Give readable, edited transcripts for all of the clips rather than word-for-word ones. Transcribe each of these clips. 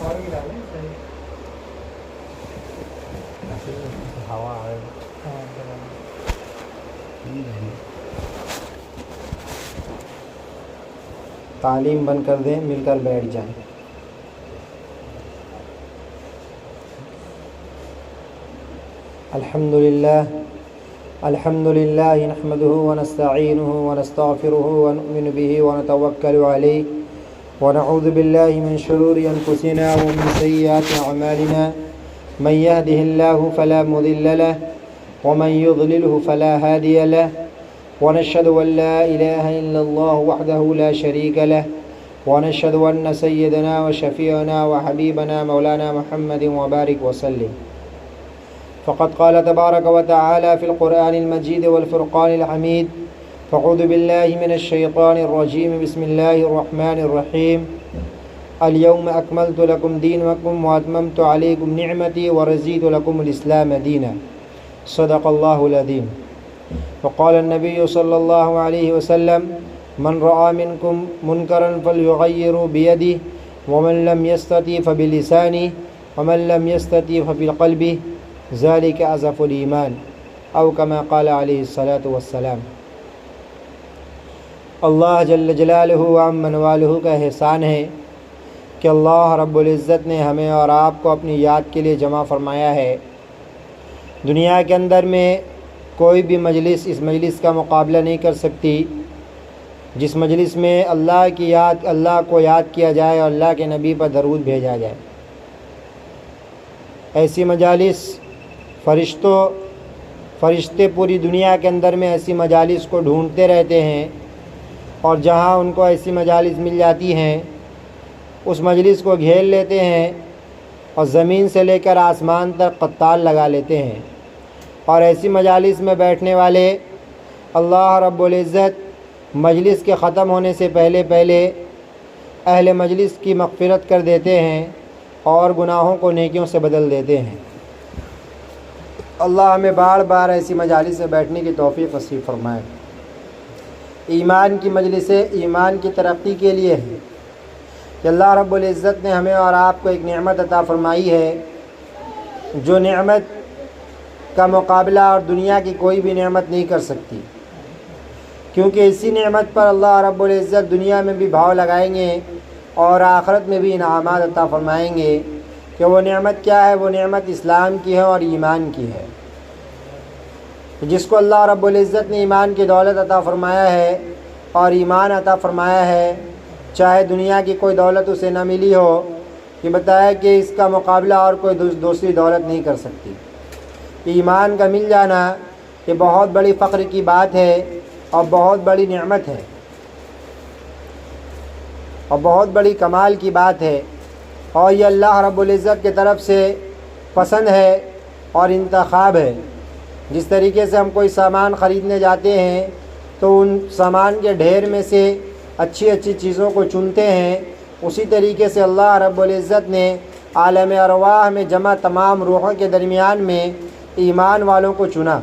اور بھی ڈالیں صحیح. ہوا ہے. ہاں چلو. تعلیم بند کر دیں، مل کر بیٹھ جائیں. الحمد للہ نحمده ونستعینه ونستغفره ونؤمن به ونتوکل علیہ ونعوذ باللہ من شرور انفسنا ومن سیئات اعمالنا من يهده الله فلا مضل له ومن يضلله فلا هادي له ونشهد أن لا إله إلا الله وحده لا شريك له ونشهد أن سيدنا وشفيعنا وحبيبنا مولانا محمد وبارك وسلم. فقد قال تبارك وتعالى في القرآن المجيد والفرقان الحميد: فأعوذ بالله من الشيطان الرجيم، بسم الله الرحمن الرحيم. اليوم أكملت لكم دينكم وأتممت عليكم نعمتي ورضيت لكم الإسلام دينا. صدق الله العظيم. وقال النبي صلى الله عليه وسلم: من رأى منكم منكرا فليغيره بيده ومن لم يستطع فبلسانه ومن لم يستطع فبقلبه ذلك أضعف الإيمان أو كما قال عليه الصلاة والسلام. اللہ جل جلالہ وعم نوالہ کا احسان ہے کہ اللہ رب العزت نے ہمیں اور آپ کو اپنی یاد کے لیے جمع فرمایا ہے. دنیا کے اندر میں کوئی بھی مجلس اس مجلس کا مقابلہ نہیں کر سکتی جس مجلس میں اللہ کو یاد کیا جائے اور اللہ کے نبی پر درود بھیجا جائے. ایسی مجالس فرشتے پوری دنیا کے اندر میں ایسی مجالس کو ڈھونڈتے رہتے ہیں، اور جہاں ان کو ایسی مجالس مل جاتی ہیں اس مجلس کو گھیر لیتے ہیں اور زمین سے لے کر آسمان تک قطار لگا لیتے ہیں. اور ایسی مجالس میں بیٹھنے والے اللہ رب العزت مجلس کے ختم ہونے سے پہلے اہل مجلس کی مغفرت کر دیتے ہیں اور گناہوں کو نیکیوں سے بدل دیتے ہیں. اللہ ہمیں بار بار ایسی مجالس سے بیٹھنے کی توفیق نصیب فرمائے. ایمان کی مجلسیں ایمان کی ترقی کے لیے ہے کہ اللہ رب العزت نے ہمیں اور آپ کو ایک نعمت عطا فرمائی ہے جو نعمت کا مقابلہ اور دنیا کی کوئی بھی نعمت نہیں کر سکتی، کیونکہ اسی نعمت پر اللہ رب العزت دنیا میں بھی بھاؤ لگائیں گے اور آخرت میں بھی انعامات عطا فرمائیں گے. کہ وہ نعمت کیا ہے؟ وہ نعمت اسلام کی ہے اور ایمان کی ہے. جس کو اللہ رب العزت نے ایمان کی دولت عطا فرمایا ہے اور ایمان عطا فرمایا ہے، چاہے دنیا کی کوئی دولت اسے نہ ملی ہو، یہ بتایا کہ اس کا مقابلہ اور کوئی دوسری دولت نہیں کر سکتی. ایمان کا مل جانا یہ بہت بڑی فخر کی بات ہے اور بہت بڑی نعمت ہے اور بہت بڑی کمال کی بات ہے، اور یہ اللہ رب العزت کی طرف سے پسند ہے اور انتخاب ہے. جس طریقے سے ہم کوئی سامان خریدنے جاتے ہیں تو ان سامان کے ڈھیر میں سے اچھی چیزوں کو چنتے ہیں، اسی طریقے سے اللہ رب العزت نے عالم ارواح میں جمع تمام روحوں کے درمیان میں ایمان والوں کو چنا.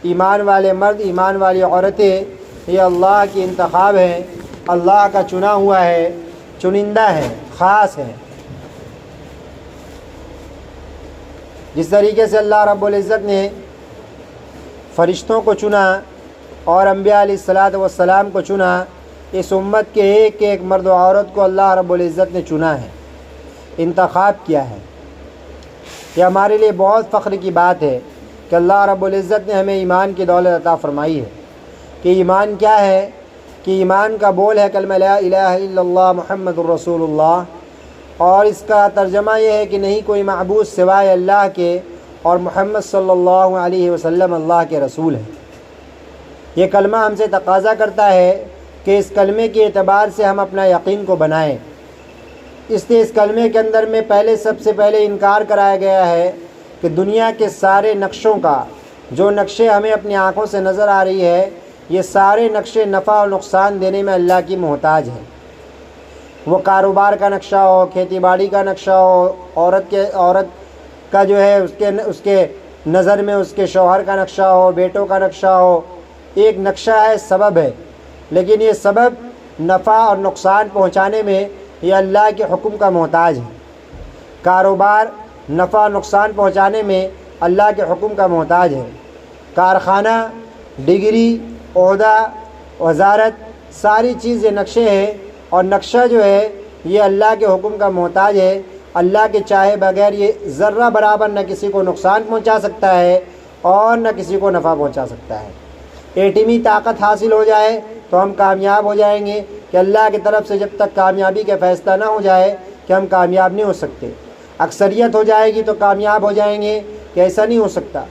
ایمان والے مرد، ایمان والی عورتیں یہ اللہ کی انتخاب ہے، اللہ کا چنا ہوا ہے، چنندہ ہے، خاص ہے. جس طریقے سے اللہ رب العزت نے فرشتوں کو چنا اور انبیاء علیہ الصلاۃ والسلام کو چنا، اس امت کے ایک مرد و عورت کو اللہ رب العزت نے چنا ہے، انتخاب کیا ہے. یہ ہمارے لیے بہت فخر کی بات ہے کہ اللہ رب العزت نے ہمیں ایمان کی دولت عطا فرمائی ہے. کہ ایمان کیا ہے؟ کہ ایمان کا بول ہے کلمہ لا الہ الا اللہ محمد الرسول اللہ، اور اس کا ترجمہ یہ ہے کہ نہیں کوئی معبود سوائے اللہ کے اور محمد صلی اللہ علیہ وسلم اللہ کے رسول ہے. یہ کلمہ ہم سے تقاضا کرتا ہے کہ اس کلمے کے اعتبار سے ہم اپنا یقین کو بنائیں. اس لیے اس کلمے کے اندر میں سب سے پہلے انکار کرایا گیا ہے کہ دنیا کے سارے نقشوں کا، جو نقشے ہمیں اپنی آنکھوں سے نظر آ رہی ہے، یہ سارے نقشے نفع اور نقصان دینے میں اللہ کی محتاج ہیں. وہ کاروبار کا نقشہ ہو، کھیتی باڑی کا نقشہ ہو، عورت کا جو ہے اس کے نظر میں اس کے شوہر کا نقشہ ہو، بیٹوں کا نقشہ ہو. ایک نقشہ ہے، سبب ہے، لیکن یہ سبب نفع اور نقصان پہنچانے میں یہ اللہ کے حکم کا محتاج ہے. کاروبار نفع نقصان پہنچانے میں اللہ کے حکم کا محتاج ہے۔ کارخانہ، ڈگری، عہدہ، وزارت، ساری چیزیں نقشے ہیں، اور نقشہ جو ہے یہ اللہ کے حکم کا محتاج ہے۔ اللہ کے چاہے بغیر یہ ذرہ برابر نہ کسی کو نقصان پہنچا سکتا ہے اور نہ کسی کو نفع پہنچا سکتا ہے۔ ایٹمی طاقت حاصل ہو جائے تو ہم کامیاب ہو جائیں گے کہ اللہ کی طرف سے جب تک کامیابی کا فیصلہ نہ ہو جائے کہ ہم کامیاب نہیں ہو سکتے۔ اکثریت ہو جائے گی تو کامیاب ہو جائیں گے کہ ایسا نہیں ہو سکتا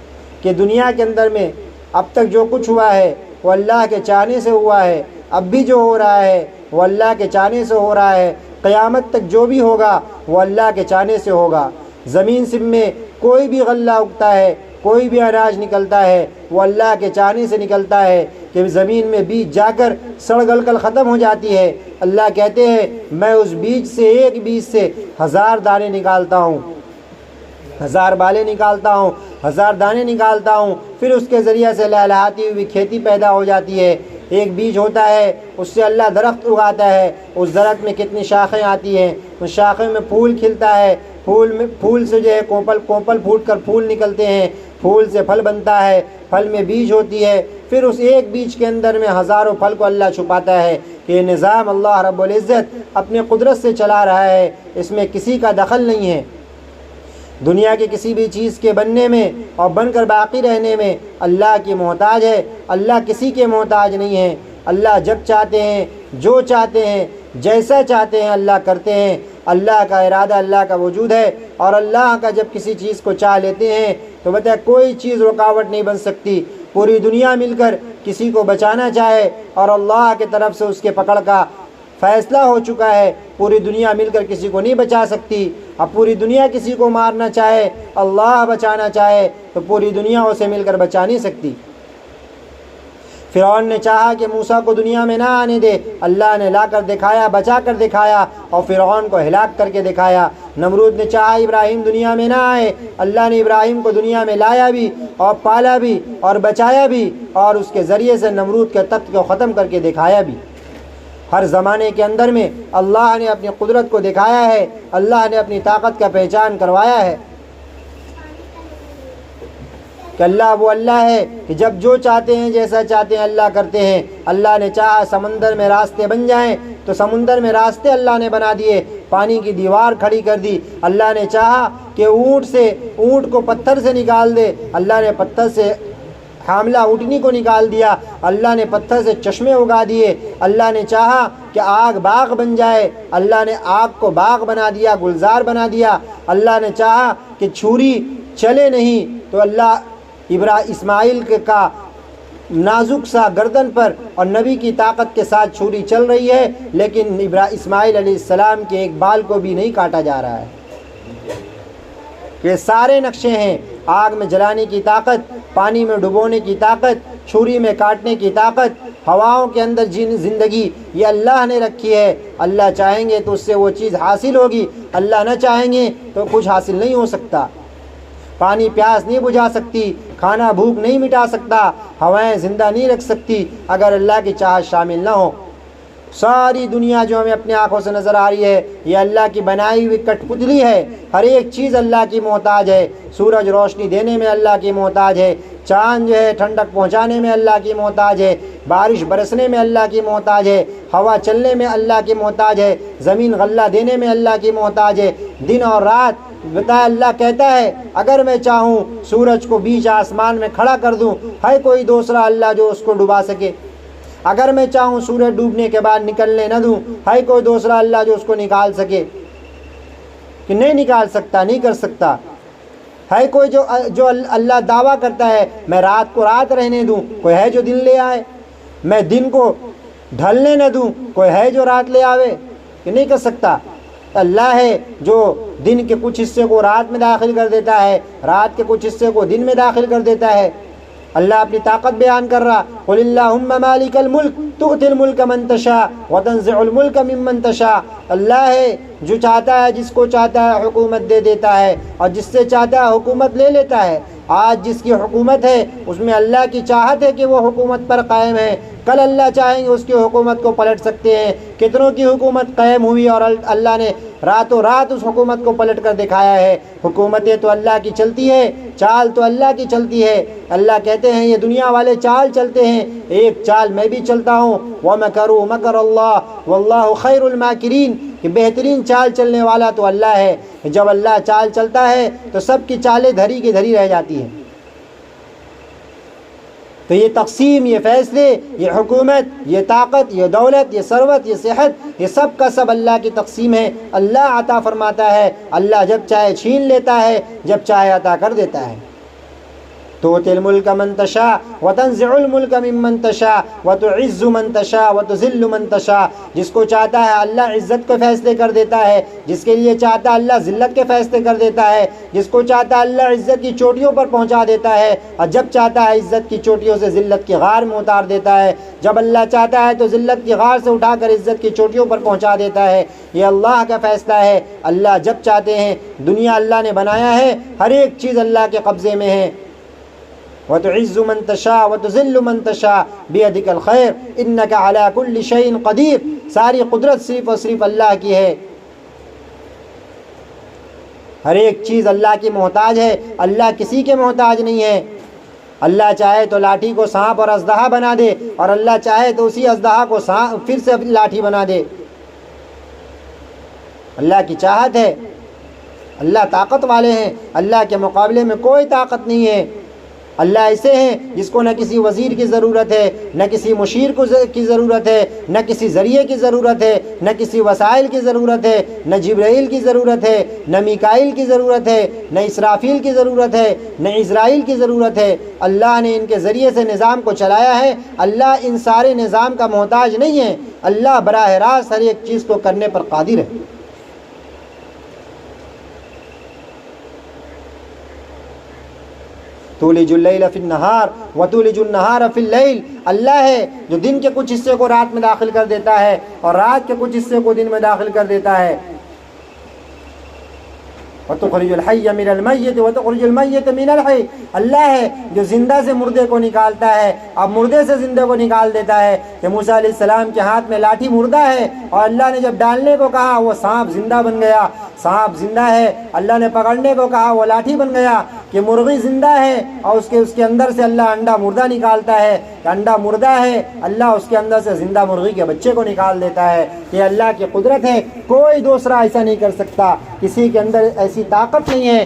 کہ دنیا کے اندر میں اب تک جو کچھ ہوا ہے وہ اللہ کے چاہنے سے ہوا ہے، اب بھی جو ہو رہا ہے وہ اللہ کے چاہنے سے ہو رہا ہے، قیامت تک جو بھی ہوگا وہ اللہ کے چاہنے سے ہوگا۔ زمین سب میں کوئی بھی غلہ اگتا ہے، کوئی بھی اناج نکلتا ہے، وہ اللہ کے چاہنے سے نکلتا ہے کہ زمین میں بیج جا کر سڑ گل کر ختم ہو جاتی ہے۔ اللہ کہتے ہیں میں اس بیج سے، ایک بیج سے 1000 دانے نکالتا ہوں، 1000 بالیں نکالتا ہوں، 1000 دانے نکالتا ہوں، پھر اس کے ذریعے سے لہلہاتی ہوئی کھیتی پیدا ہو جاتی ہے۔ ایک بیج ہوتا ہے، اس سے اللہ درخت اگاتا ہے، اس درخت میں کتنی شاخیں آتی ہیں، اس شاخیں میں پھول کھلتا ہے، پھول سے جو ہے کوپل پھوٹ کر پھول نکلتے ہیں، پھول سے پھل بنتا ہے، پھل میں بیج ہوتی ہے، پھر اس ایک بیج کے اندر میں ہزاروں پھل کو اللہ چھپاتا ہے کہ یہ نظام اللہ رب العزت اپنے قدرت سے چلا رہا ہے، اس میں کسی کا دخل نہیں ہے۔ دنیا کی کسی بھی چیز کے بننے میں اور بن کر باقی رہنے میں اللہ کی محتاج ہے، اللہ کسی کے محتاج نہیں ہے۔ اللہ جب چاہتے ہیں، جو چاہتے ہیں، جیسا چاہتے ہیں اللہ کرتے ہیں۔ اللہ کا ارادہ، اللہ کا وجود ہے، اور اللہ کا جب کسی چیز کو چاہ لیتے ہیں تو بتائے کوئی چیز رکاوٹ نہیں بن سکتی۔ پوری دنیا مل کر کسی کو بچانا چاہے اور اللہ کی طرف سے اس کے پکڑ کا فیصلہ ہو چکا ہے، پوری دنیا مل کر کسی کو نہیں بچا سکتی۔ اب پوری دنیا کسی کو مارنا چاہے، اللہ بچانا چاہے تو پوری دنیا اسے مل کر بچا نہیں سکتی۔ فرعون نے چاہا کہ موسیٰ کو دنیا میں نہ آنے دے، اللہ نے لا کر دکھایا، بچا کر دکھایا اور فرعون کو ہلاک کر کے دکھایا۔ نمرود نے چاہا ابراہیم دنیا میں نہ آئے، اللہ نے ابراہیم کو دنیا میں لایا بھی اور پالا بھی اور بچایا بھی، اور اس کے ذریعے سے نمرود کے تخت کو ختم کر کے دکھایا بھی۔ ہر زمانے کے اندر میں اللہ نے اپنی قدرت کو دکھایا ہے، اللہ نے اپنی طاقت کا پہچان کروایا ہے کہ اللہ وہ اللہ ہے کہ جب جو چاہتے ہیں، جیسا چاہتے ہیں اللہ کرتے ہیں۔ اللہ نے چاہا سمندر میں راستے بن جائیں تو سمندر میں راستے اللہ نے بنا دیے، پانی کی دیوار کھڑی کر دی۔ اللہ نے چاہا کہ اونٹ کو پتھر سے نکال دے، اللہ نے پتھر سے حاملہ اونٹنی کو نکال دیا، اللہ نے پتھر سے چشمے اگا دیے۔ اللہ نے چاہا کہ آگ باغ بن جائے، اللہ نے آگ کو باغ بنا دیا، گلزار بنا دیا۔ اللہ نے چاہا کہ چھری چلے نہیں تو اللہ اسماعیل کا نازک سا گردن پر اور نبی کی طاقت کے ساتھ چھری چل رہی ہے، لیکن اسماعیل علیہ السلام کے ایک بال کو بھی نہیں کاٹا جا رہا ہے۔ یہ سارے نقشے ہیں، آگ میں جلانے کی طاقت، پانی میں ڈبونے کی طاقت، چھری میں کاٹنے کی طاقت، ہواؤں کے اندر زندگی، یہ اللہ نے رکھی ہے۔ اللہ چاہیں گے تو اس سے وہ چیز حاصل ہوگی، اللہ نہ چاہیں گے تو کچھ حاصل نہیں ہو سکتا۔ پانی پیاس نہیں بجھا سکتی، کھانا بھوک نہیں مٹا سکتا، ہوائیں زندہ نہیں رکھ سکتی اگر اللہ کی چاہت شامل نہ ہو۔ ساری دنیا جو ہمیں اپنی آنکھوں سے نظر آ رہی ہے یہ اللہ کی بنائی ہوئی کٹ پتلی ہے، ہر ایک چیز اللہ کی محتاج ہے۔ سورج روشنی دینے میں اللہ کی محتاج ہے، چاند جو ہے ٹھنڈک پہنچانے میں اللہ کی محتاج ہے، بارش برسنے میں اللہ کی محتاج ہے، ہوا چلنے میں اللہ کی محتاج ہے، زمین غلہ دینے میں اللہ کی محتاج ہے، دن اور رات بتا اللہ کہتا ہے اگر میں چاہوں سورج کو بیچ آسمان میں کھڑا کر دوں، ہے کوئی دوسرا اللہ جو اس کو ڈبا سکے؟ اگر میں چاہوں سورج ڈوبنے کے بعد نکلنے نہ دوں، ہے کوئی دوسرا اللہ جو اس کو نکال سکے؟ کہ نہیں نکال سکتا، نہیں کر سکتا۔ ہے کوئی جو اللہ دعویٰ کرتا ہے میں رات کو رات رہنے دوں، کوئی ہے جو دن لے آئے؟ میں دن کو ڈھلنے نہ دوں، کوئی ہے جو رات لے آوے؟ کہ نہیں کر سکتا۔ اللہ ہے جو دن کے کچھ حصے کو رات میں داخل کر دیتا ہے، رات کے کچھ حصے کو دن میں داخل کر دیتا ہے۔ اللہ اپنی طاقت بیان کر رہا، قل اللہم مالک الملک تؤتی الملک من تشاء وتنزع الملک ممن تشاء۔ اللہ ہے جو چاہتا ہے جس کو چاہتا ہے حکومت دے دیتا ہے اور جس سے چاہتا ہے حکومت لے لیتا ہے۔ آج جس کی حکومت ہے اس میں اللہ کی چاہت ہے کہ وہ حکومت پر قائم ہے، کل اللہ چاہیں گے اس کی حکومت کو پلٹ سکتے ہیں۔ کتنوں کی حکومت قائم ہوئی اور اللہ نے راتوں رات اس حکومت کو پلٹ کر دکھایا ہے۔ حکومتیں تو اللہ کی چلتی ہے، چال تو اللہ کی چلتی ہے۔ اللہ کہتے ہیں یہ دنیا والے چال چلتے ہیں، ایک چال میں بھی چلتا ہوں، وَمَكَرُوا مَكَرَ اللَّهُ وَاللَّهُ خَيْرُ الْمَاكِرِينَ، کہ بہترین چال چلنے والا تو اللہ ہے۔ جب اللہ چال چلتا ہے تو سب کی چالیں دھری کی دھری رہ جاتی ہیں۔ تو یہ تقسیم، یہ فیصلے، یہ حکومت، یہ طاقت، یہ دولت، یہ ثروت، یہ صحت، یہ سب کا سب اللہ کی تقسیم ہے۔ اللہ عطا فرماتا ہے، اللہ جب چاہے چھین لیتا ہے، جب چاہے عطا کر دیتا ہے۔ تؤتی الملک من تشاء وتنزع الملک ممن تشاء وتعز من تشاء وتذل من تشاء، جس کو چاہتا ہے اللہ عزت کے فیصلے کر دیتا ہے، جس کے لیے چاہتا ہے اللہ ذلت کے فیصلے کر دیتا ہے، جس کو چاہتا ہے اللہ عزت کی چوٹیوں پر پہنچا دیتا ہے، اور جب چاہتا ہے عزت کی چوٹیوں سے ذلت کی غار میں اتار دیتا ہے۔ جب اللہ چاہتا ہے تو ذلت کی غار سے اٹھا کر عزت کی چوٹیوں پر پہنچا دیتا ہے۔ یہ اللہ کا فیصلہ ہے۔ اللہ جب چاہتے ہیں، دنیا اللہ نے بنایا ہے، ہر ایک چیز اللہ کے قبضے میں ہے۔ وتعز من تشاء وتذل من تشاء بيدك الخير انك على كل شيء قدير، ساری قدرت صرف اور صرف اللہ کی ہے، ہر ایک چیز اللہ کی محتاج ہے، اللہ کسی کے محتاج نہیں ہے۔ اللہ چاہے تو لاٹھی کو سانپ اور اژدہا بنا دے، اور اللہ چاہے تو اسی اژدہا کو پھر سے لاٹھی بنا دے۔ اللہ کی چاہت ہے، اللہ طاقت والے ہیں، اللہ کے مقابلے میں کوئی طاقت نہیں ہے۔ اللہ ایسے ہیں جس کو نہ کسی وزیر کی ضرورت ہے، نہ کسی مشیر کی ضرورت ہے، نہ کسی ذریعے کی ضرورت ہے، نہ کسی وسائل کی ضرورت ہے، نہ جبرائیل کی ضرورت ہے، نہ میکائیل کی ضرورت ہے، نہ اسرافیل کی ضرورت ہے، نہ عزرائیل کی ضرورت ہے۔ اللہ نے ان کے ذریعے سے نظام کو چلایا ہے۔ اللہ ان سارے نظام کا محتاج نہیں ہے۔ اللہ براہ راست ہر ایک چیز کو کرنے پر قادر ہے۔ تولج اللیل فی النہار وتولج النہار فی اللیل، اللہ ہے جو دن کے کچھ حصے کو رات میں داخل کر دیتا ہے اور رات کے کچھ حصے کو دن میں داخل کر دیتا ہے۔ وتخرج الحی من المیت وتخرج المیت من الحی، اللہ ہے جو زندہ سے مردے کو نکالتا ہے، اب مردے سے زندے کو نکال دیتا ہے۔ کہ موسیٰ علیہ السلام کے ہاتھ میں لاٹھی مردہ ہے، اور اللہ نے جب ڈالنے کو کہا وہ سانپ زندہ بن گیا۔ سانپ زندہ ہے، اللہ نے پکڑنے کو کہا وہ لاٹھی بن گیا۔ کہ مرغی زندہ ہے اور اس کے اندر سے اللہ انڈا مردہ نکالتا ہے، کہ انڈا مردہ ہے، اللہ اس کے اندر سے زندہ مرغی کے بچے کو نکال دیتا ہے۔ یہ اللہ کی قدرت ہے، کوئی دوسرا ایسا نہیں کر سکتا، کسی کے اندر ایسی طاقت نہیں ہے۔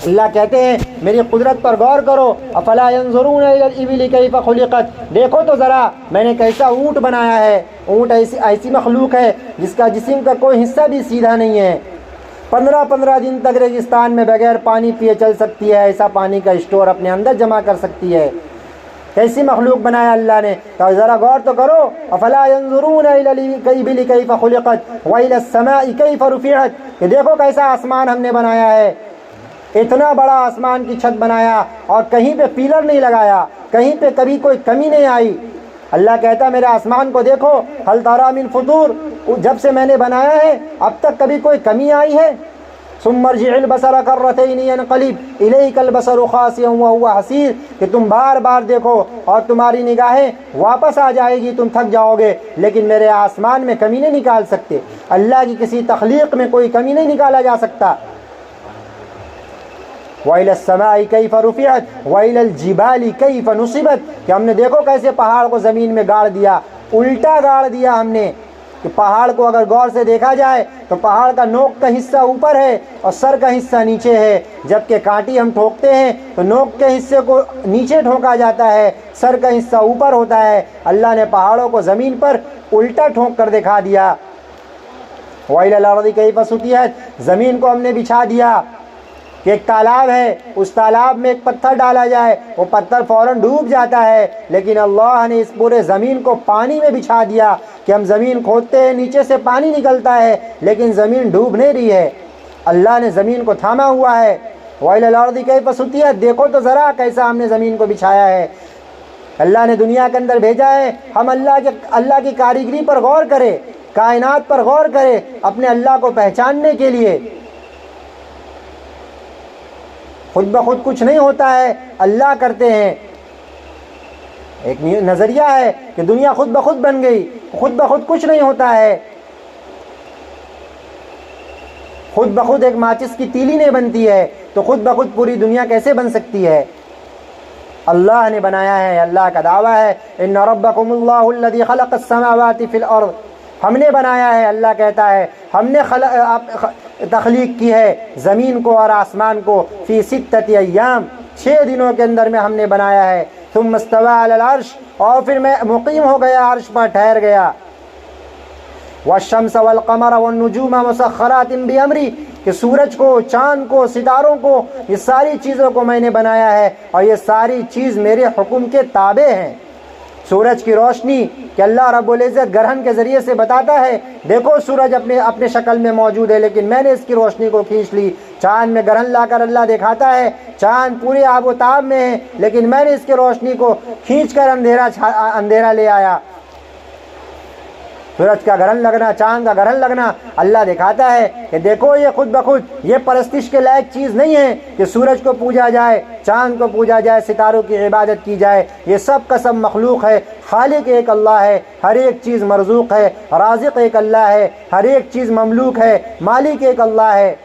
اللہ کہتے ہیں میری قدرت پر غور کرو، افلا ينظرون الى الابل كيف خلقت، دیکھو تو ذرا میں نے کیسا اونٹ بنایا ہے۔ اونٹ ایسی مخلوق ہے جس کا جسم کا کوئی حصہ بھی سیدھا نہیں ہے، 15 دن تک ریگستان میں بغیر پانی پیے چل سکتی ہے، ایسا پانی کا اسٹور اپنے اندر جمع کر سکتی ہے۔ کیسی مخلوق بنایا اللہ نے، تو ذرا غور تو کرو۔ افلا ينظرون الى الابل كيف خلقت والى السماء كيف رفعت، کہ دیکھو کیسا آسمان ہم نے بنایا ہے، اتنا بڑا آسمان کی چھت بنایا اور کہیں پہ پیلر نہیں لگایا، کہیں پہ کبھی کوئی کمی نہیں آئی۔ اللہ کہتا ہے میرے آسمان کو دیکھو، هل ترى من فطور، جب سے میں نے بنایا ہے اب تک کبھی کوئی کمی آئی ہے؟ ثم ارجع البصر كرتين ينقلب اليك البصر خاسئا وهو حسير، کہ تم بار بار دیکھو اور تمہاری نگاہیں واپس آ جائے گی، تم تھک جاؤ گے، لیکن میرے آسمان میں کمی نہیں نکال سکتے۔ اللہ کی کسی تخلیق میں کوئی کمی نہیں نکالا جا سکتا۔ وَإِلَى السَّمَاءِ كَيْفَ رُفِعَتْ وَإِلَى الْجِبَالِ كَيْفَ نُصِبَتْ، کہ ہم نے دیکھو کیسے پہاڑ کو زمین میں گاڑ دیا، الٹا گاڑ دیا ہم نے۔ کہ پہاڑ کو اگر غور سے دیکھا جائے تو پہاڑ کا نوک کا حصہ اوپر ہے اور سر کا حصہ نیچے ہے، جبکہ کانٹی ہم ٹھوکتے ہیں تو نوک کے حصے کو نیچے ٹھوکا جاتا ہے، سر کا حصہ اوپر ہوتا ہے۔ اللہ نے پہاڑوں کو زمین پر الٹا ٹھوک کر دکھا دیا۔ وَإِلَى الْأَرْضِ كَيْفَ سُطِحَتْ، زمین کو ہم نے بچھا دیا کہ ایک تالاب ہے، اس تالاب میں ایک پتھر ڈالا جائے وہ پتھر فوراً ڈوب جاتا ہے، لیکن اللہ نے اس پورے زمین کو پانی میں بچھا دیا کہ ہم زمین کھودتے ہیں نیچے سے پانی نکلتا ہے لیکن زمین ڈوب نہیں رہی ہے، اللہ نے زمین کو تھاما ہوا ہے۔ وَإِلَى الْأَرْضِ كَيْفَ سُطِحَتْ، دیکھو تو ذرا کیسا ہم نے زمین کو بچھایا ہے۔ اللہ نے دنیا کے اندر بھیجا ہے، ہم اللہ کی کاریگری پر غور کریں، کائنات پر غور کرے اپنے اللہ کو پہچاننے کے لیے۔ خود بخود کچھ نہیں ہوتا ہے، اللہ کرتے ہیں۔ ایک نظریہ ہے کہ دنیا خود بخود بن گئی، خود بخود کچھ نہیں ہوتا ہے۔ خود بخود ایک ماچس کی تیلی نہیں بنتی ہے تو خود بخود پوری دنیا کیسے بن سکتی ہے؟ اللہ نے بنایا ہے، اللہ کا دعویٰ ہے ان ربکم اللہ الذی خلق السماوات فی الارض، ہم نے بنایا ہے، اللہ کہتا ہے ہم نے تخلیق کی ہے زمین کو اور آسمان کو فی ستۃ ایام، 6 دنوں کے اندر میں ہم نے بنایا ہے۔ ثم استوى علی العرش، اور پھر میں مقیم ہو گیا، عرش پر ٹھہر گیا۔ والشمس والقمر والنجوم مسخرات بامری، کہ سورج کو، چاند کو، ستاروں کو، یہ ساری چیزوں کو میں نے بنایا ہے اور یہ ساری چیز میرے حکم کے تابع ہیں۔ سورج کی روشنی کہ اللہ رب العزت گرہن کے ذریعے سے بتاتا ہے دیکھو سورج اپنے شکل میں موجود ہے لیکن میں نے اس کی روشنی کو کھینچ لی۔ چاند میں گرہن لا کر اللہ دکھاتا ہے چاند پورے آب و تاب میں ہے لیکن میں نے اس کی روشنی کو کھینچ کر اندھیرا لے آیا۔ سورج کا گرہن لگنا، چاند کا گرہن لگنا، اللہ دکھاتا ہے کہ دیکھو یہ خود بخود یہ پرستش کے لائق چیز نہیں ہے کہ سورج کو پوجا جائے، چاند کو پوجا جائے، ستاروں کی عبادت کی جائے، یہ سب کا سب مخلوق ہے۔ خالق ایک اللہ ہے، ہر ایک چیز مرزوق ہے، رازق ایک اللہ ہے، ہر ایک چیز مملوک ہے، مالک ایک اللہ ہے۔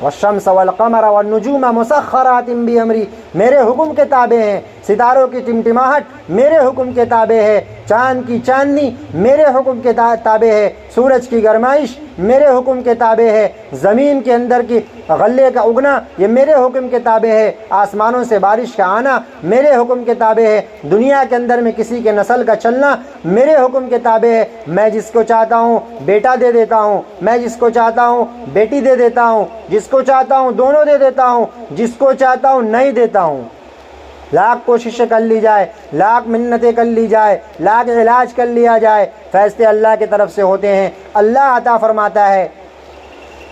والشمس والقمر والنجوم مسخرات بامری، میرے حکم کے تابع ہیں۔ ستاروں کی ٹمٹماہٹ میرے حکم کے تابع ہے، چاند کی چاندنی میرے حکم کے تابع ہے، سورج کی گرمائش میرے حکم کے تابع ہے، زمین کے اندر کی غلے کا اگنا یہ میرے حکم کے تابع ہے، آسمانوں سے بارش کا آنا میرے حکم کے تابع ہے، دنیا کے اندر میں کسی کے نسل کا چلنا میرے حکم کے تابع ہے۔ میں جس کو چاہتا ہوں بیٹا دے دیتا ہوں، میں جس کو چاہتا ہوں بیٹی دے دیتا ہوں، جس کو چاہتا ہوں دونوں دے دیتا ہوں، جس کو چاہتا ہوں نہیں دیتا ہوں۔ لاکھ کوششیں کر لی جائے، لاکھ منتیں کر لی جائے، لاکھ علاج کر لیا جائے، فیصلے اللہ کی طرف سے ہوتے ہیں، اللہ عطا فرماتا ہے،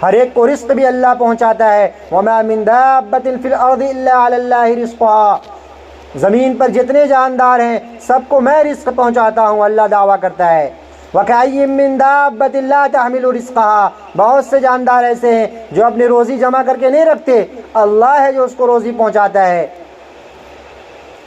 ہر ایک کو رزق بھی اللہ پہنچاتا ہے۔ وَمَا مِن دَابَّةٍ فِي الْأَرْضِ إِلَّا عَلَى اللَّهِ رِزْقُهَا، زمین پر جتنے جاندار ہیں سب کو میں رزق پہنچاتا ہوں، اللہ دعویٰ کرتا ہے۔ وَكَأَيٍّ مِّن دَابَّةٍ لَا تَحْمِلُ رِزْقَهَا، بہت سے جاندار ایسے ہیں جو اپنی روزی جمع کر کے نہیں رکھتے، اللہ ہے جو اس کو روزی پہنچاتا ہے۔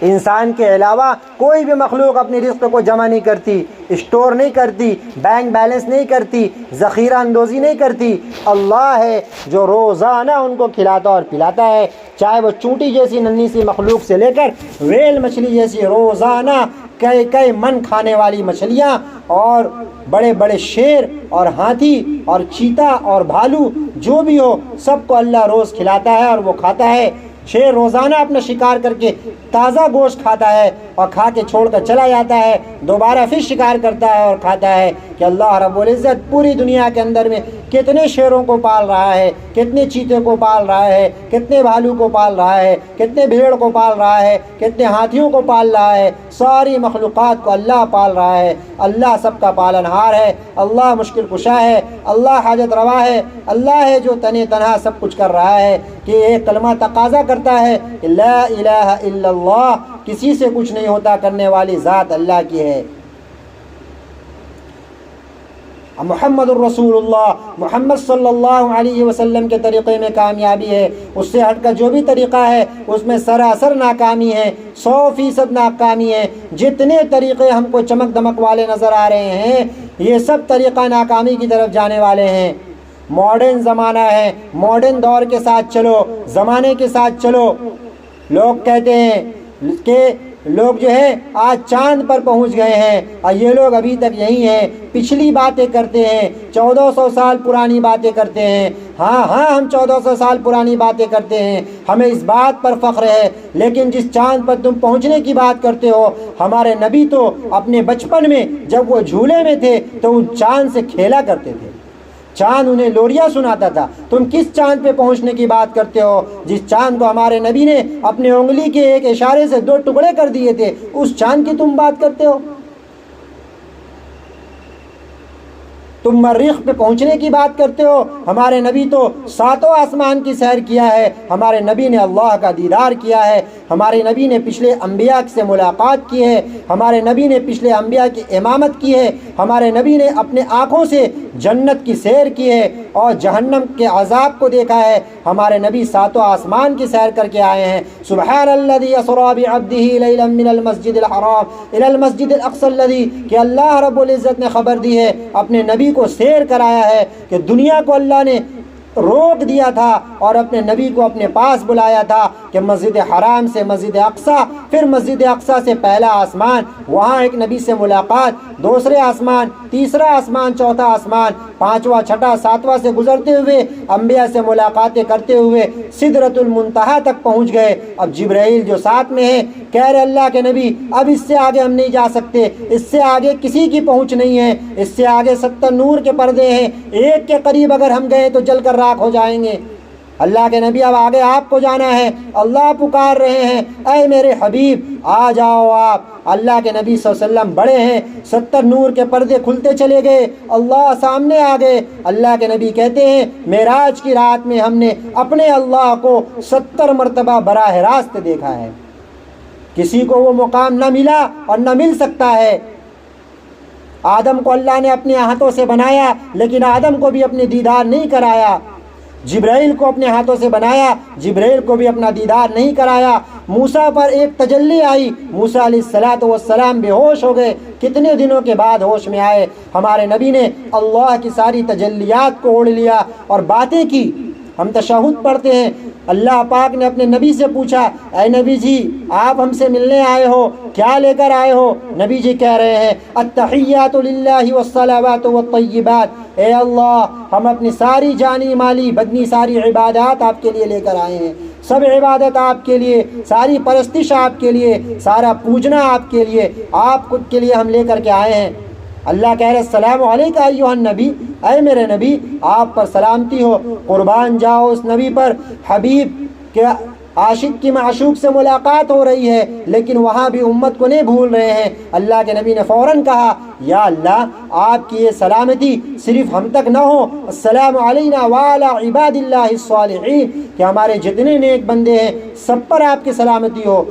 انسان کے علاوہ کوئی بھی مخلوق اپنی رزق کو جمع نہیں کرتی، اسٹور نہیں کرتی، بینک بیلنس نہیں کرتی، ذخیرہ اندوزی نہیں کرتی، اللہ ہے جو روزانہ ان کو کھلاتا اور پلاتا ہے، چاہے وہ چونٹی جیسی ننھی سی مخلوق سے لے کر ویل مچھلی جیسی روزانہ کئی من کھانے والی مچھلیاں اور بڑے بڑے شیر اور ہاتھی اور چیتا اور بھالو جو بھی ہو سب کو اللہ روز کھلاتا ہے اور وہ کھاتا ہے۔ شیر روزانہ اپنا شکار کر کے تازہ گوشت کھاتا ہے اور کھا کے چھوڑ کر چلا جاتا ہے، دوبارہ پھر شکار کرتا ہے اور کھاتا ہے۔ کہ اللہ رب العزت پوری دنیا کے اندر میں کتنے شیروں کو پال رہا ہے، کتنے چیتے کو پال رہا ہے، کتنے بھالو کو پال رہا ہے، کتنے بھیڑ کو پال رہا ہے، کتنے ہاتھیوں کو پال رہا ہے، ساری مخلوقات کو اللہ پال رہا ہے۔ اللہ سب کا پالنہار ہے، اللہ مشکل کشا ہے، اللہ حاجت روا ہے، اللہ ہے جو تنہا تنہا سب کچھ کر رہا ہے۔ کہ ایک کلمہ تقاضا کرتا ہے کہ لا الہ الا اللہ، کسی سے کچھ نہیں ہوتا کرنے والی ذات اللہ کی ہے۔ محمد الرسول اللہ، محمد صلی اللہ علیہ وسلم کے طریقے میں کامیابی ہے، اس سے ہٹ کر جو بھی طریقہ ہے اس میں سراسر ناکامی ہے، 100% ناکامی ہے۔ جتنے طریقے ہم کو چمک دمک والے نظر آ رہے ہیں یہ سب طریقہ ناکامی کی طرف جانے والے ہیں۔ ماڈرن زمانہ ہے، ماڈرن دور کے ساتھ چلو، زمانے کے ساتھ چلو۔ لوگ کہتے ہیں کہ لوگ جو ہے آج چاند پر پہنچ گئے ہیں اور یہ لوگ ابھی تک یہی ہیں، پچھلی باتیں کرتے ہیں، 1400 سال پرانی باتیں کرتے ہیں۔ ہاں ہم 1400 سال پرانی باتیں کرتے ہیں، ہمیں اس بات پر فخر ہے، لیکن جس چاند پر تم پہنچنے کی بات کرتے ہو، ہمارے نبی تو اپنے بچپن میں جب وہ جھولے میں تھے تو ان چاند سے کھیلا کرتے تھے، چاند انہیں لوریاں سناتا تھا۔ تم کس چاند پہ پہنچنے کی بات کرتے ہو جس چاند کو ہمارے نبی نے اپنے انگلی کے ایک اشارے سے 2 ٹکڑے کر دیے تھے، اس چاند کی تم بات کرتے ہو؟ تم مریخ پہ پہنچنے کی بات کرتے ہو، ہمارے نبی تو 7 آسمان کی سیر کیا ہے، ہمارے نبی نے اللہ کا دیدار کیا ہے، ہمارے نبی نے پچھلے انبیاء سے ملاقات کی ہے، ہمارے نبی نے پچھلے انبیاء کی امامت کی ہے، ہمارے نبی نے اپنے آنکھوں سے جنت کی سیر کی ہے اور جہنم کے عذاب کو دیکھا ہے، ہمارے نبی 7 آسمان کی سیر کر کے آئے ہیں۔ سبحان الذی اسری بعبدہ لیلا من المسجد الحرام الی المسجد الاقصی الذی، کہ اللہ رب العزت نے خبر دی ہے، اپنے نبی کو سیر کرایا ہے کہ دنیا کو اللہ نے روک دیا تھا اور اپنے نبی کو اپنے پاس بلایا تھا کہ مسجد حرام سے مسجد اقصیٰ، پھر مسجد اقصیٰ سے پہلا آسمان، وہاں ایک نبی سے ملاقات، دوسرے آسمان، تیسرا آسمان، چوتھا آسمان، 5واں، 6واں، 7واں سے گزرتے ہوئے انبیاء سے ملاقاتیں کرتے ہوئے سدرۃ المنتہا تک پہنچ گئے۔ اب جبرائیل جو ساتھ میں ہے کہہ رہے اللہ کے نبی اب اس سے آگے ہم نہیں جا سکتے، اس سے آگے کسی کی پہنچ نہیں ہے، اس سے آگے 70 نور کے پردے ہیں، ایک کے قریب اگر ہم گئے تو جل کر راکھ ہو جائیں گے۔ اللہ کے نبی اب آگے آپ کو جانا ہے، اللہ پکار رہے ہیں اے میرے حبیب آ جاؤ آپ۔ اللہ کے نبی صلی اللہ علیہ وسلم بڑے ہیں، 70 نور کے پردے کھلتے چلے گئے، اللہ سامنے آ گئے۔ اللہ کے نبی کہتے ہیں معراج کی رات میں ہم نے اپنے اللہ کو 70 مرتبہ براہ راست دیکھا ہے، کسی کو وہ مقام نہ ملا اور نہ مل سکتا ہے۔ آدم کو اللہ نے اپنے ہاتھوں سے بنایا لیکن آدم کو بھی اپنے دیدار نہیں کرایا، جبرائیل کو اپنے ہاتھوں سے بنایا، جبرائیل کو بھی اپنا دیدار نہیں کرایا۔ موسیٰ پر ایک تجلی آئی، موسیٰ علیہ السلام بے ہوش ہو گئے، کتنے دنوں کے بعد ہوش میں آئے۔ ہمارے نبی نے اللہ کی ساری تجلیات کو اوڑھ لیا اور باتیں کی۔ ہم تشہد پڑھتے ہیں، اللہ پاک نے اپنے نبی سے پوچھا اے نبی جی آپ ہم سے ملنے آئے ہو، کیا لے کر آئے ہو؟ نبی جی کہہ رہے ہیں التحیات للہ والصلوات والطیبات، اے اللہ ہم اپنی ساری جانی مالی بدنی ساری عبادات آپ کے لیے لے کر آئے ہیں، سب عبادت آپ کے لیے، ساری پرستش آپ کے لیے، سارا پوجنا آپ کے لیے، آپ کے لیے ہم لے کر کے آئے ہیں۔ اللہ کہہ رہے السلام علیکہ ایھا النبی، اے میرے نبی آپ پر سلامتی ہو، قربان جاؤ اس نبی پر۔ حبیب کے عاشق کی معشوق سے ملاقات ہو رہی ہے لیکن وہاں بھی امت کو نہیں بھول رہے ہیں۔ اللہ کے نبی نے فوراً کہا یا اللہ آپ کی یہ سلامتی صرف ہم تک نہ ہو، السلام علینا وعلی عباد اللہ الصالحین، کہ ہمارے جتنے نیک بندے ہیں سب پر آپ کی سلامتی ہو۔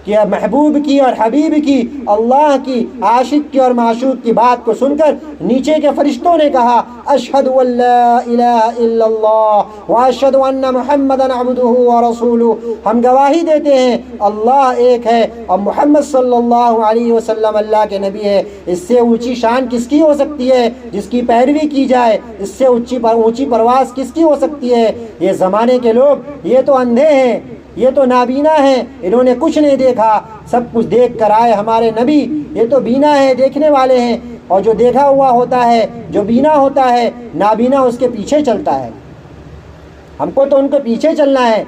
کہ محبوب کی اور حبیب کی، اللہ کی، عاشق کی اور معشوق کی بات کو سن کر نیچے کے فرشتوں نے کہا اشہد ان لا الہ الا اللہ واشہد ان محمدا عبدہ ورسولہ، ہم گواہی دیتے ہیں اللہ ایک ہے اور محمد صلی اللہ علیہ وسلم اللہ کے نبی ہے۔ اس سے اونچی شان کس کی ہو سکتی ہے جس کی پیروی کی جائے؟ اس سے اونچی پرواز کس کی ہو سکتی ہے؟ یہ زمانے کے لوگ یہ تو اندھے ہیں، یہ تو نابینا ہیں، انہوں نے کچھ نہیں دیکھا، سب کچھ دیکھ کر آئے ہمارے نبی، یہ تو بینا ہے، دیکھنے والے ہیں، اور جو دیکھا ہوا ہوتا ہے، جو بینا ہوتا ہے، نابینا اس کے پیچھے چلتا ہے۔ ہم کو تو ان کے پیچھے چلنا ہے،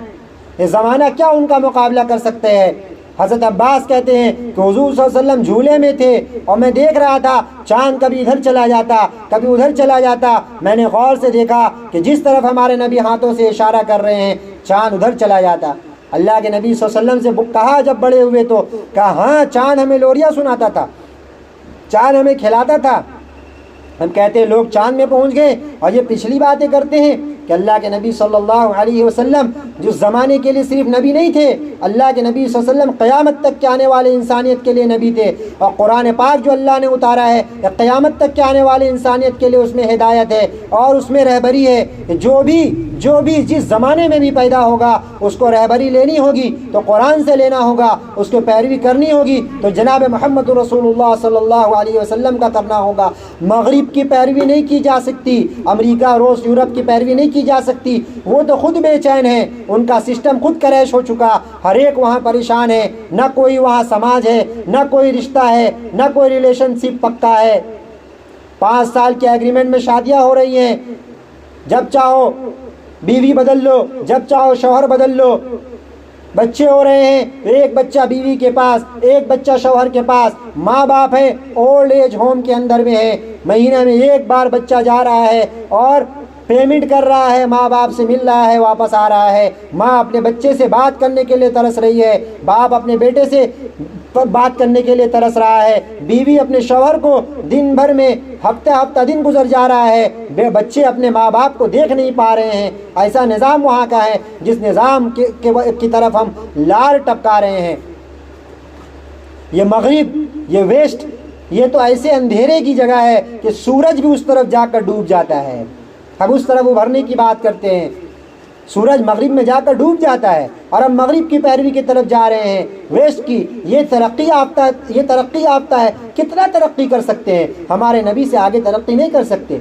یہ زمانہ کیا ان کا مقابلہ کر سکتے ہیں؟ حضرت عباس کہتے ہیں کہ حضور صلی اللہ علیہ وسلم جھولے میں تھے اور میں دیکھ رہا تھا چاند کبھی ادھر چلا جاتا کبھی ادھر چلا جاتا، میں نے غور سے دیکھا کہ جس طرف ہمارے نبی ہاتھوں سے اشارہ کر رہے ہیں چاند ادھر چلا جاتا۔ اللہ کے نبی صلی اللہ علیہ وسلم سے کہا جب بڑے ہوئے تو کہا ہاں چاند ہمیں لوریاں سناتا تھا، چاند ہمیں کھلاتا تھا۔ ہم کہتے ہیں لوگ چاند میں پہنچ گئے اور یہ پچھلی باتیں کرتے ہیں کہ اللہ کے نبی صلی اللہ علیہ وسلم جو زمانے کے لیے صرف نبی نہیں تھے، اللہ کے نبی صلی اللہ علیہ وسلم قیامت تک کے آنے والے انسانیت کے لیے نبی تھے، اور قرآن پاک جو اللہ نے اتارا ہے قیامت تک کے آنے والے انسانیت کے لیے اس میں ہدایت ہے اور اس میں رہبری ہے کہ جو بھی جس زمانے میں بھی پیدا ہوگا اس کو رہبری لینی ہوگی تو قرآن سے لینا ہوگا، اس کو پیروی کرنی ہوگی تو جناب محمد رسول اللہ صلی اللہ علیہ وسلم کا کرنا ہوگا۔ مغرب کی پیروی نہیں کی جا سکتی، امریکہ روس یورپ کی پیروی نہیں کی جا سکتی، وہ تو خود بے چین ہیں، ان کا سسٹم خود کریش ہو چکا، ہر ایک وہاں پریشان ہے، نہ کوئی وہاں سماج ہے، نہ کوئی رشتہ ہے، نہ کوئی ریلیشن شپ پکا ہے۔ 5 سال کے ایگریمنٹ میں شادیاں ہو رہی ہیں، جب چاہو بیوی بدل لو، جب چاہو شوہر بدل لو، بچے ہو رہے ہیں، ایک بچہ بیوی کے پاس، ایک بچہ شوہر کے پاس، ماں باپ ہے اولڈ ایج ہوم کے اندر میں ہے، مہینہ میں ایک بار بچہ جا رہا ہے اور پیمنٹ کر رہا ہے، ماں باپ سے مل رہا ہے، واپس آ رہا ہے، ماں اپنے بچے سے بات کرنے کے لیے ترس رہی ہے، باپ اپنے بیٹے سے پر بات کرنے کے لیے ترس رہا ہے، بیوی اپنے شوہر کو دن بھر میں ہفتہ دن گزر جا رہا ہے، بچے اپنے ماں باپ کو دیکھ نہیں پا رہے ہیں۔ ایسا نظام وہاں کا ہے جس نظام کی طرف ہم لار ٹپکا رہے ہیں۔ یہ مغرب، یہ ویسٹ، یہ تو ایسے اندھیرے کی جگہ ہے کہ سورج بھی اس طرف جا کر ڈوب جاتا ہے۔ ہم اس طرف ابھرنے کی بات کرتے ہیں، سورج مغرب میں جا کر ڈوب جاتا ہے اور ہم مغرب کی پیروی کی طرف جا رہے ہیں، ویسٹ کی۔ یہ ترقی یافتہ ہے، کتنا ترقی کر سکتے ہیں؟ ہمارے نبی سے آگے ترقی نہیں کر سکتے۔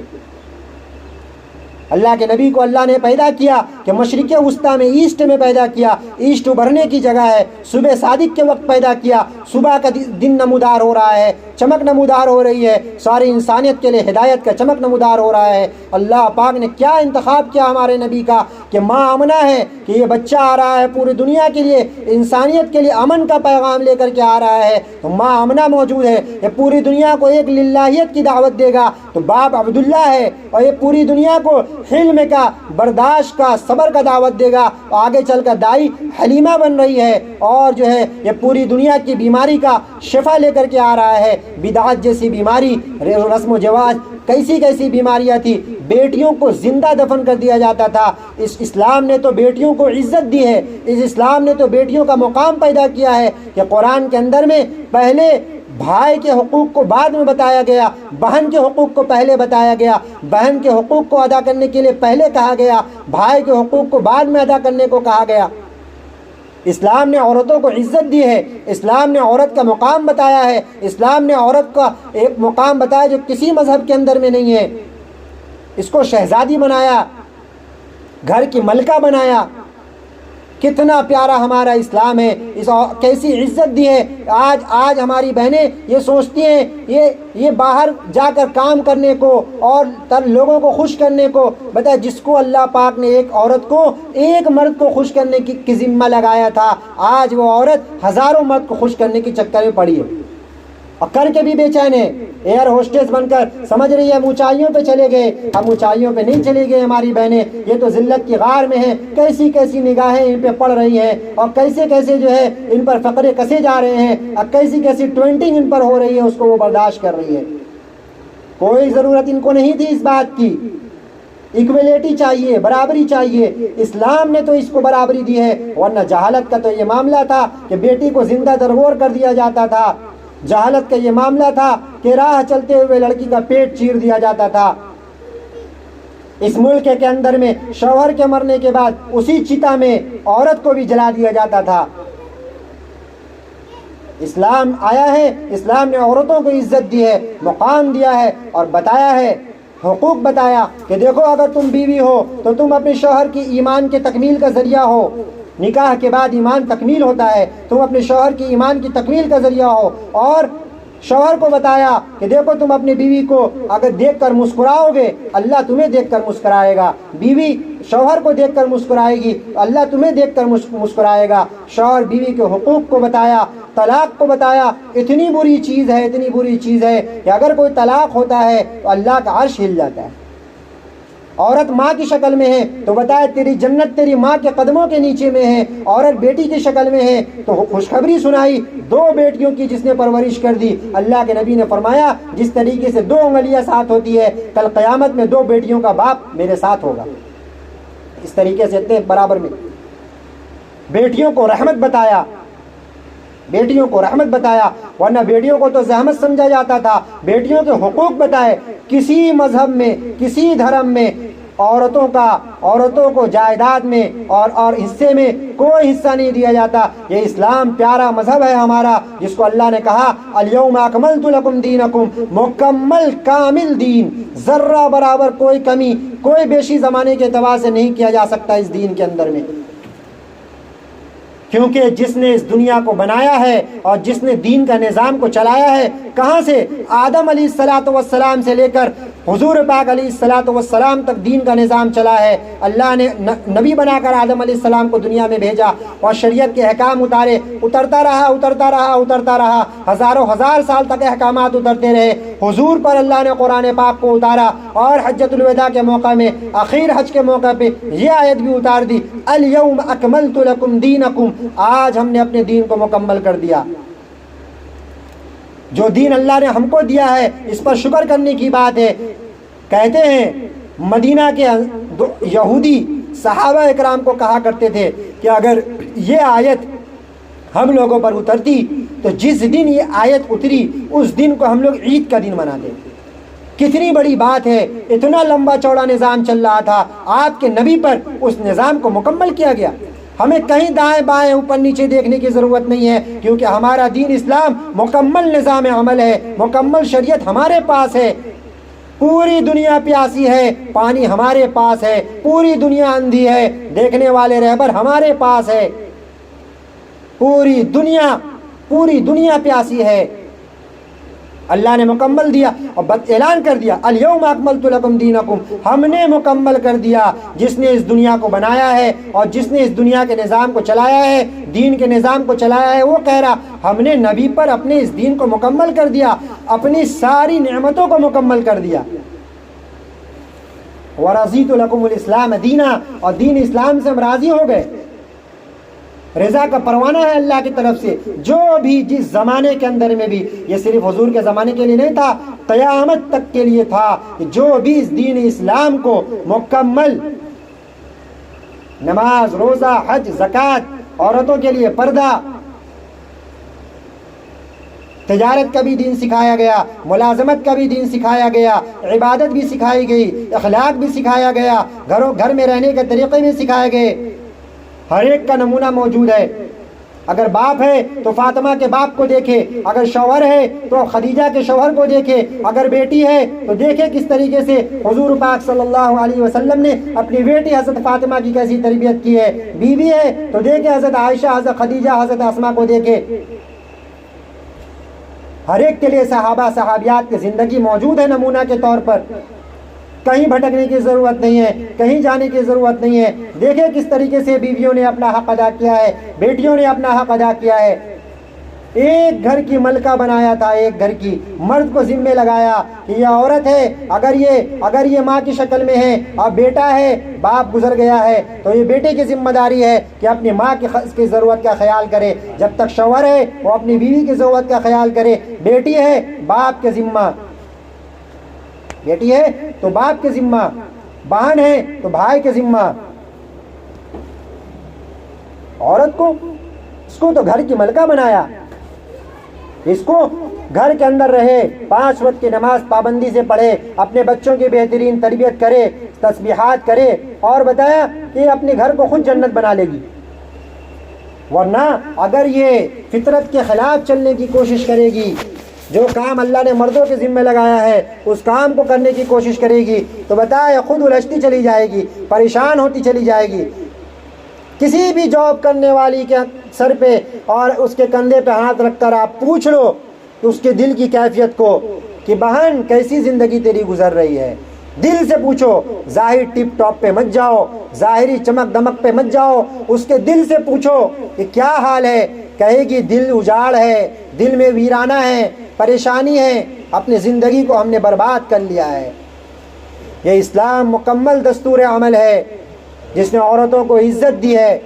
اللہ کے نبی کو اللہ نے پیدا کیا کہ مشرق وسطیٰ میں، ایسٹ میں پیدا کیا، ایسٹ ابھرنے کی جگہ ہے۔ صبح صادق کے وقت پیدا کیا، صبح کا دن نمودار ہو رہا ہے، چمک نمودار ہو رہی ہے، ساری انسانیت کے لیے ہدایت کا چمک نمودار ہو رہا ہے۔ اللہ پاک نے کیا انتخاب کیا ہمارے نبی کا کہ ماں آمنہ ہے کہ یہ بچہ آ رہا ہے پوری دنیا کے لیے، انسانیت کے لیے امن کا پیغام لے کر کے آ رہا ہے، تو ماں آمنہ موجود ہے۔ یہ پوری دنیا کو ایک للہیت کی دعوت دے گا تو باپ عبداللہ ہے، اور یہ پوری دنیا کو حلم کا، برداشت کا، صبر کا دعوت دے گا، آگے چل کر دائی حلیمہ بن رہی ہے، اور جو ہے یہ پوری دنیا کی بیماری کا شفا لے کر کے آ رہا ہے۔ بدعت جیسی بیماری، رسم و رواج، کیسی بیماریاں تھی، بیٹیوں کو زندہ دفن کر دیا جاتا تھا۔ اس اسلام نے تو بیٹیوں کو عزت دی ہے، اس اسلام نے تو بیٹیوں کا مقام پیدا کیا ہے کہ قرآن کے اندر میں پہلے بھائی کے حقوق کو بعد میں بتایا گیا، بہن کے حقوق کو پہلے بتایا گیا، بہن کے حقوق کو ادا کرنے کے لیے پہلے کہا گیا، بھائی کے حقوق کو بعد میں ادا کرنے کو کہا گیا۔ اسلام نے عورتوں کو عزت دی ہے، اسلام نے عورت کا مقام بتایا ہے، اسلام نے عورت کا ایک مقام بتایا جو کسی مذہب کے اندر میں نہیں ہے۔ اس کو شہزادی بنایا، گھر کی ملکہ بنایا۔ کتنا پیارا ہمارا اسلام ہے، کیسی عزت دی ہے۔ آج ہماری بہنیں یہ سوچتی ہیں یہ باہر جا کر کام کرنے کو اور لوگوں کو خوش کرنے کو، بتا جس کو اللہ پاک نے ایک عورت کو، ایک مرد کو خوش کرنے کی ذمہ لگایا تھا، آج وہ عورت ہزاروں مرد کو خوش کرنے کے چکر میں پڑی ہے اور کر کے بھی بے چین ہے۔ ایئر ہوسٹس بن کر سمجھ رہی ہے ہم اونچائیوں پہ چلے گئے، ہم اونچائیوں پہ نہیں چلے گئے۔ ہماری بہنیں یہ تو ذلت کی غار میں ہیں، کیسی نگاہیں ان پہ پڑ رہی ہیں، اور کیسے جو ہے ان پر فقرے کسے جا رہے ہیں، اور کیسی ٹوینٹنگ ان پر ہو رہی ہے، اس کو وہ برداشت کر رہی ہے۔ کوئی ضرورت ان کو نہیں تھی اس بات کی۔ ایکویلٹی چاہیے، برابری چاہیے، اسلام نے تو اس کو برابری دی ہے، ورنہ جہالت کا تو یہ معاملہ تھا کہ بیٹی کو زندہ درگور کر دیا جاتا تھا۔ جہالت کا یہ معاملہ تھا کہ راہ چلتے ہوئے لڑکی کا پیٹ چیر دیا جاتا تھا۔ اس ملک کے اندر میں شوہر کے مرنے کے بعد اسی چتا میں عورت کو بھی جلا دیا جاتا تھا۔ اسلام آیا ہے، اسلام نے عورتوں کو عزت دی ہے، مقام دیا ہے، اور بتایا ہے، حقوق بتایا کہ دیکھو اگر تم بیوی ہو تو تم اپنے شوہر کی ایمان کے تکمیل کا ذریعہ ہو۔ نکاح کے بعد ایمان تکمیل ہوتا ہے، تم اپنے شوہر کی ایمان کی تکمیل کا ذریعہ ہو۔ اور شوہر کو بتایا کہ دیکھو تم اپنی بیوی کو اگر دیکھ کر مسکراؤ گے، اللہ تمہیں دیکھ کر مسکرائے گا۔ بیوی شوہر کو دیکھ کر مسکرائے گی، اللہ تمہیں دیکھ کر مسکرائے گا۔ شوہر بیوی کے حقوق کو بتایا، طلاق کو بتایا۔ اتنی بری چیز ہے کہ اگر کوئی طلاق ہوتا ہے تو اللہ کا عرش ہل جاتا ہے۔ عورت ماں کی شکل میں ہے تو بتائے تیری جنت تیری ماں کے قدموں کے نیچے میں ہے۔ عورت بیٹی کی شکل میں ہے تو خوشخبری سنائی 2 بیٹیوں کی جس نے پرورش کر دی۔ اللہ کے نبی نے فرمایا جس طریقے سے 2 انگلیاں ساتھ ہوتی ہے، کل قیامت میں 2 بیٹیوں کا باپ میرے ساتھ ہوگا۔ اس طریقے سے اتنے برابر میں بیٹیوں کو رحمت بتایا، بیٹیوں کو رحمت بتایا، ورنہ بیٹیوں کو تو زحمت سمجھا جاتا تھا۔ بیٹیوں کے حقوق بتائے۔ کسی مذہب میں، کسی دھرم میں عورتوں کو جائیداد میں اور حصے میں کوئی حصہ نہیں دیا جاتا۔ یہ اسلام پیارا مذہب ہے ہمارا، جس کو اللہ نے کہا الیوم اکملت لکم دینکم، مکمل کامل دین، ذرہ برابر کوئی کمی، کوئی بیشی زمانے کے اعتبار سے نہیں کیا جا سکتا اس دین کے اندر میں، کیونکہ جس نے اس دنیا کو بنایا ہے اور جس نے دین کا نظام کو چلایا ہے، کہاں سے؟ آدم علیہ السلام سے لے کر حضور پاک علیہ السلام تک دین کا نظام چلا ہے۔ اللہ نے نبی بنا کر آدم علیہ السلام کو دنیا میں بھیجا اور شریعت کے احکام اترتا رہا، ہزار سال تک احکامات اترتے رہے۔ حضور پر اللہ نے قرآن پاک کو اتارا، اور حجۃ الوداع کے موقع میں، اخیر حج کے موقع پہ یہ آیت بھی اتار دی، الیوم اکملت لکم دینکم، آج ہم نے اپنے دین کو مکمل کر دیا۔ جو دین اللہ نے ہم کو دیا ہے اس پر شکر کرنے کی بات ہے۔ کہتے ہیں مدینہ کے یہودی صحابہ اکرام کو کہا کرتے تھے کہ اگر یہ آیت ہم لوگوں پر اترتی تو جس دن یہ آیت اتری اس دن کو ہم لوگ عید کا دن مناتے۔ کتنی بڑی بات ہے، اتنا لمبا چوڑا نظام چل رہا تھا، آپ کے نبی پر اس نظام کو مکمل کیا گیا۔ ہمیں کہیں دائیں بائیں اوپر نیچے دیکھنے کی ضرورت نہیں ہے، کیونکہ ہمارا دین اسلام مکمل نظام عمل ہے، مکمل شریعت ہمارے پاس ہے۔ پوری دنیا پیاسی ہے، پانی ہمارے پاس ہے، پوری دنیا اندھی ہے، دیکھنے والے رہبر ہمارے پاس ہے، پوری دنیا پیاسی ہے، اللہ نے مکمل دیا اور اعلان کر دیا الیوم اکملت لکم دینکم، ہم نے مکمل کر دیا۔ جس نے اس دنیا کو بنایا ہے اور جس نے اس دنیا کے نظام کو چلایا ہے، دین کے نظام کو چلایا ہے، وہ کہہ رہا ہم نے نبی پر اپنے اس دین کو مکمل کر دیا، اپنی ساری نعمتوں کو مکمل کر دیا۔ وَرَضِيتُ لَكُمُ الْإِسْلَامَ دِينًا، اور دین اسلام سے ہم راضی ہو گئے۔ رضا کا پروانہ ہے اللہ کی طرف سے۔ جو بھی جس زمانے کے اندر میں بھی، یہ صرف حضور کے زمانے کے لیے نہیں تھا، قیامت تک کے لیے تھا، جو بھی اس دین اسلام کو مکمل نماز، روزہ، حج، زکوٰۃ، عورتوں کے لیے پردہ، تجارت کا بھی دین سکھایا گیا، ملازمت کا بھی دین سکھایا گیا، عبادت بھی سکھائی گئی، اخلاق بھی سکھایا گیا، گھر میں رہنے کے طریقے بھی سکھائے گئے، ہر ایک کا نمونہ موجود ہے۔ اگر باپ ہے تو فاطمہ کے باپ کو دیکھے، اگر شوہر ہے تو خدیجہ کے شوہر کو دیکھے، اگر بیٹی ہے تو دیکھے کس طریقے سے حضور پاک صلی اللہ علیہ وسلم نے اپنی بیٹی حضرت فاطمہ کی کیسی تربیت کی ہے۔ بیوی ہے تو دیکھے حضرت عائشہ، حضرت خدیجہ، حضرت اسماء کو دیکھے۔ ہر ایک کے لیے صحابہ صحابیات کی زندگی موجود ہے نمونہ کے طور پر۔ کہیں بھٹکنے کی ضرورت نہیں ہے، کہیں جانے کی ضرورت نہیں ہے۔ دیکھیں کس طریقے سے بیویوں نے اپنا حق ادا کیا ہے، بیٹیوں نے اپنا حق ادا کیا ہے۔ ایک گھر کی ملکہ بنایا تھا، ایک گھر کی مرد کو ذمہ لگایا کہ یہ عورت ہے، اگر یہ ماں کی شکل میں ہے اور بیٹا ہے، باپ گزر گیا ہے تو یہ بیٹے کی ذمہ داری ہے کہ اپنی ماں کی ضرورت کا خیال کرے۔ جب تک شوہر ہے وہ اپنی بیوی کی ضرورت کا خیال کرے۔ بیٹی ہے باپ کے ذمہ، بیٹی ہے تو باپ کے ذمہ، بہن ہے تو بھائی کے ذمہ۔ عورت کو، اس کو تو گھر کی ملکہ بنایا، اس کو گھر کے اندر رہے، 5 وقت کی نماز پابندی سے پڑھے، اپنے بچوں کی بہترین تربیت کرے، تسبیحات کرے، اور بتایا کہ اپنے گھر کو خود جنت بنا لے گی۔ ورنہ اگر یہ فطرت کے خلاف چلنے کی کوشش کرے گی، جو کام اللہ نے مردوں کے ذمہ لگایا ہے اس کام کو کرنے کی کوشش کرے گی تو بتائے خود الجھتی چلی جائے گی، پریشان ہوتی چلی جائے گی۔ کسی بھی جاب کرنے والی کے سر پہ اور اس کے کندھے پہ ہاتھ رکھ کر آپ پوچھ لو اس کے دل کی کیفیت کو کہ بہن کیسی زندگی تیری گزر رہی ہے، دل سے پوچھو۔ ظاہر ٹپ ٹاپ پہ مت جاؤ، ظاہری چمک دمک پہ مت جاؤ، اس کے دل سے پوچھو کہ کیا حال ہے۔ کہے گی دل اجاڑ ہے، دل میں ویرانہ ہے، پریشانی ہے، اپنی زندگی کو ہم نے برباد کر لیا ہے۔ یہ اسلام مکمل دستور عمل ہے جس نے عورتوں کو عزت دی ہے،